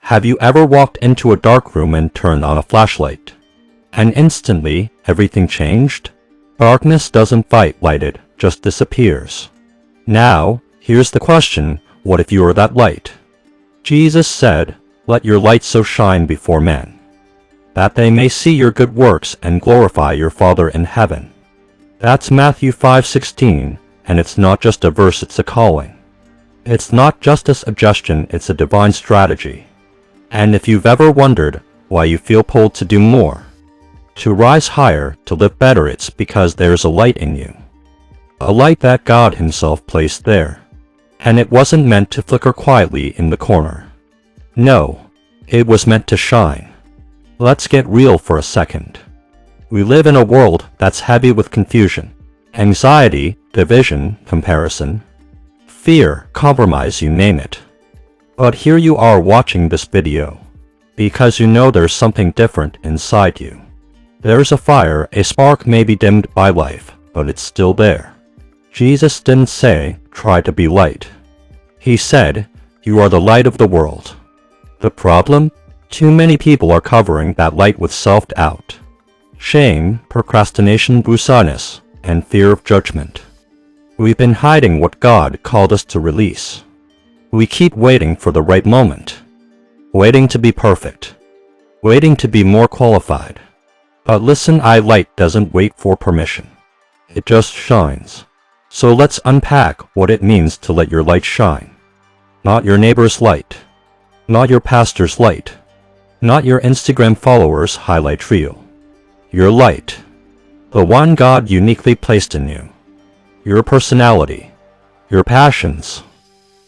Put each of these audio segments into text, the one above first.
Have you ever walked into a dark room and turned on a flashlight, and instantly everything changed? Darkness doesn't fight light, it just disappears. Now, here's the question, what if you are that light? Jesus said, "Let your light so shine before men, that they may see your good works and glorify your Father in heaven." That's Matthew 5:16, and it's not just a verse, it's a calling. It's not just a suggestion, it's a divine strategy. And if you've ever wondered why you feel pulled to do more, to rise higher, to live better, it's because there's a light in you. A light that God Himself placed there. And it wasn't meant to flicker quietly in the corner. No, it was meant to shine. Let's get real for a second. We live in a world that's heavy with confusion, anxiety, division, comparison, fear, compromise, you name it. But here you are watching this video, because you know there's something different inside you. There's a fire, a spark may be dimmed by life, but it's still there. Jesus didn't say, try to be light. He said, you are the light of the world. The problem? Too many people are covering that light with self-doubt, shame, procrastination, busyness, and fear of judgment. We've been hiding what God called us to release. We keep waiting for the right moment, waiting to be perfect, waiting to be more qualified. But listen, light doesn't wait for permission. It just shines. So let's unpack what it means to let your light shine. Not your neighbor's light, not your pastor's light, not your Instagram followers' highlight reel. Your light, the one God uniquely placed in you. Your personality, your passions,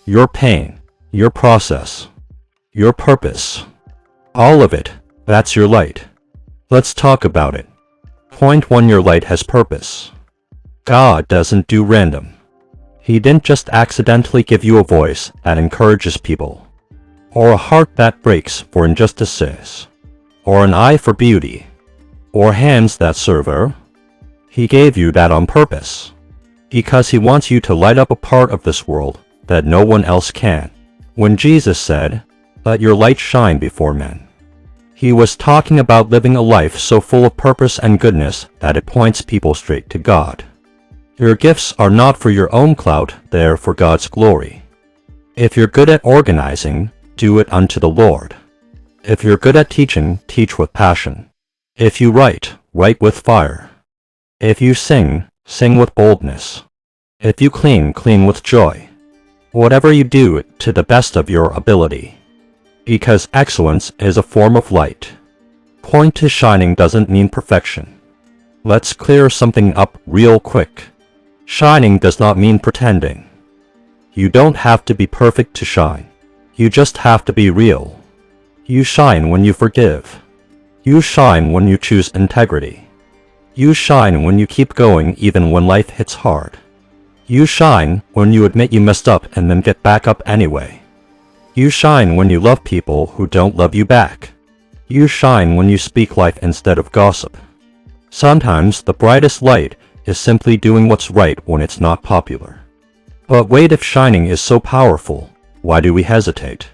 your pain, your process, your purpose. All of it, that's your light. Let's talk about it. Point 1. Your light has purpose. God doesn't do random. He didn't just accidentally give you a voice that encourages people, or a heart that breaks for injustices, or an eye for beauty, or hands that serve her. He gave you that on purpose, because He wants you to light up a part of this world that no one else can. When Jesus said, "Let your light shine before men," He was talking about living a life so full of purpose and goodness that it points people straight to God. Your gifts are not for your own clout, they're for God's glory. If you're good at organizing, do it unto the Lord. If you're good at teaching, teach with passion. If you write, write with fire. If you sing, sing with boldness. If you clean, clean with joy. Whatever you do, to the best of your ability. Because excellence is a form of light. Point to shining doesn't mean perfection. Let's clear something up real quick. Shining does not mean pretending. You don't have to be perfect to shine. You just have to be real. You shine when you forgive. You shine when you choose integrity. You shine when you keep going even when life hits hard. You shine when you admit you messed up and then get back up anyway. You shine when you love people who don't love you back. You shine when you speak life instead of gossip. Sometimes the brightest light is simply doing what's right when it's not popular. But wait, if shining is so powerful, why do we hesitate?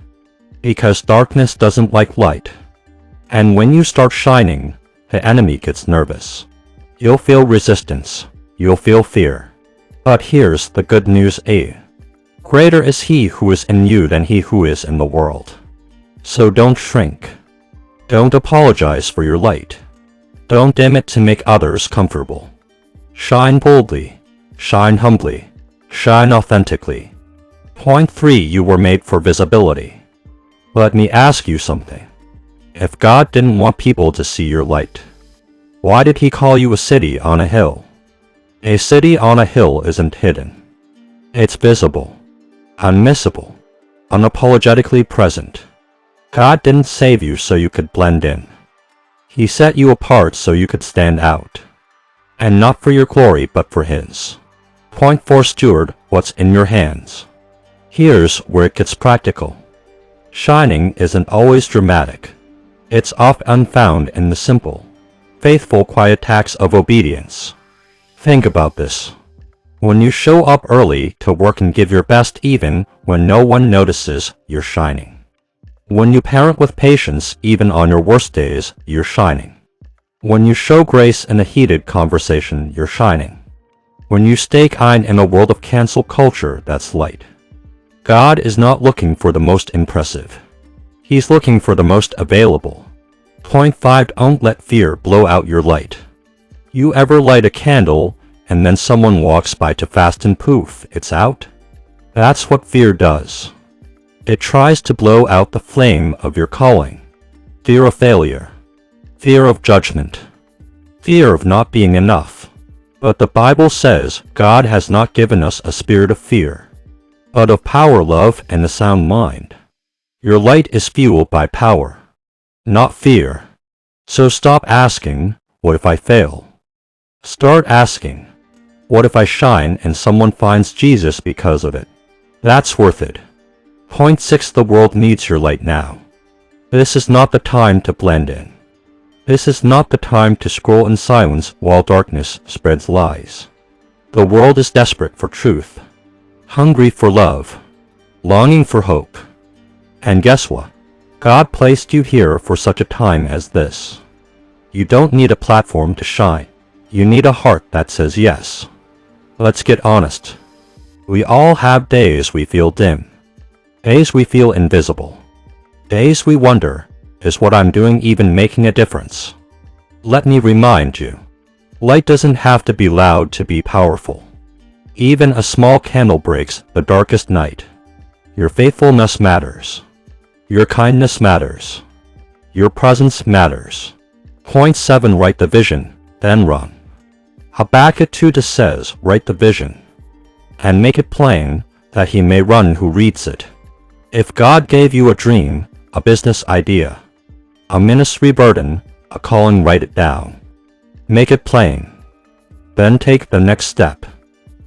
Because darkness doesn't like light. And when you start shining, the enemy gets nervous. You'll feel resistance. You'll feel fear. But here's the good news, greater is He who is in you than he who is in the world. So don't shrink. Don't apologize for your light. Don't dim it to make others comfortable. Shine boldly. Shine humbly. Shine authentically. Point 3. You were made for visibility. Let me ask you something. If God didn't want people to see your light, why did He call you a city on a hill? A city on a hill isn't hidden. It's visible, unmissable, unapologetically present. God didn't save you so you could blend in. He set you apart so you could stand out. And not for your glory but for His. Point 4. Steward what's in your hands. Here's where it gets practical. Shining isn't always dramatic. It's often found in the simple, faithful, quiet acts of obedience. Think about this. When you show up early to work and give your best even when no one notices, you're shining. When you parent with patience, even on your worst days, you're shining. When you show grace in a heated conversation, you're shining. When you stay kind in a world of cancel culture, that's light. God is not looking for the most impressive. He's looking for the most available. Point 5. Don't let fear blow out your light. You ever light a candle, and then someone walks by too fast and poof, it's out? That's what fear does. It tries to blow out the flame of your calling. Fear of failure. Fear of judgment. Fear of not being enough. But the Bible says God has not given us a spirit of fear, but of power, love, and a sound mind. Your light is fueled by power, not fear. So stop asking, what if I fail? Start asking, what if I shine and someone finds Jesus because of it? That's worth it. Point 6. The world needs your light now. This is not the time to blend in. This is not the time to scroll in silence while darkness spreads lies. The world is desperate for truth, hungry for love, longing for hope. And guess what? God placed you here for such a time as this. You don't need a platform to shine. You need a heart that says yes. Let's get honest. We all have days we feel dim. Days we feel invisible. Days we wonder, is what I'm doing even making a difference? Let me remind you, light doesn't have to be loud to be powerful. Even a small candle breaks the darkest night. Your faithfulness matters. Your kindness matters. Your presence matters. Point 7. Write the vision, then run. Habakkuk 2 says, write the vision, and make it plain, that he may run who reads it. If God gave you a dream, a business idea, a ministry burden, a calling, write it down. Make it plain. Then take the next step.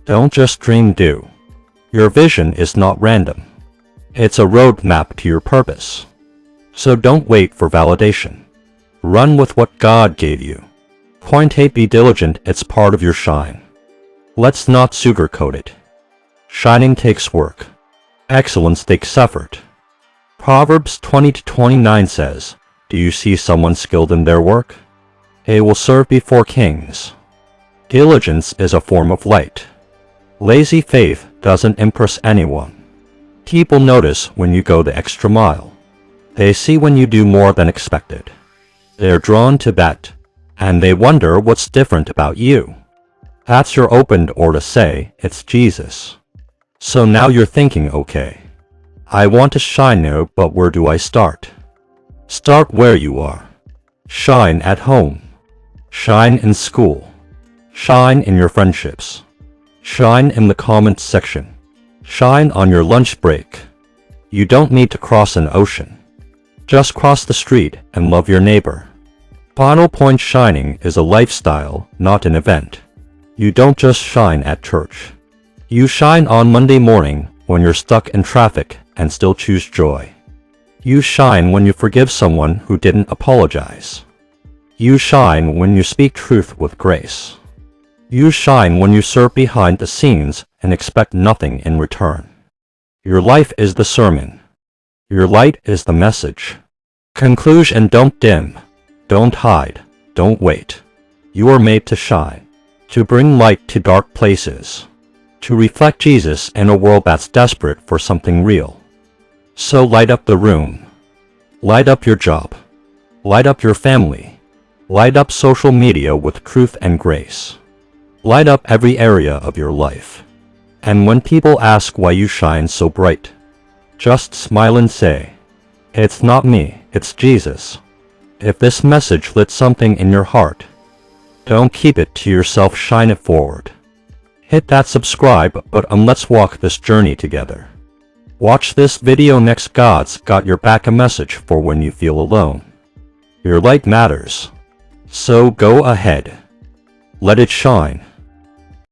Don't just dream, do. Your vision is not random. It's a roadmap to your purpose. So don't wait for validation. Run with what God gave you. Point 8. Be diligent, it's part of your shine. Let's not sugarcoat it. Shining takes work. Excellence takes effort. Proverbs 20-29 says, do you see someone skilled in their work? They will serve before kings. Diligence is a form of light. Lazy faith doesn't impress anyone. People notice when you go the extra mile. They see when you do more than expected. They're drawn to that, and they wonder what's different about you. That's your open door to say, it's Jesus. So now you're thinking, okay, I want to shine now, but where do I start? Start where you are. Shine at home. Shine in school. Shine in your friendships. Shine in the comments section. Shine on your lunch break. You don't need to cross an ocean. Just cross the street and love your neighbor. Final point. Shining is a lifestyle, not an event. You don't just shine at church. You shine on Monday morning when you're stuck in traffic and still choose joy. You shine when you forgive someone who didn't apologize. You shine when you speak truth with grace. You shine when you serve behind the scenes and expect nothing in return. Your life is the sermon. Your light is the message. Conclusion. Don't dim. Don't hide. Don't wait. You are made to shine, to bring light to dark places, to reflect Jesus in a world that's desperate for something real. So light up the room. Light up your job. Light up your family. Light up social media with truth and grace. Light up every area of your life. And when people ask why you shine so bright, just smile and say, it's not me, it's Jesus. If this message lit something in your heart, don't keep it to yourself, shine it forward. Hit that subscribe button. Let's walk this journey together. Watch this video next. God's got your back, a message for when you feel alone. Your light matters. So go ahead. Let it shine.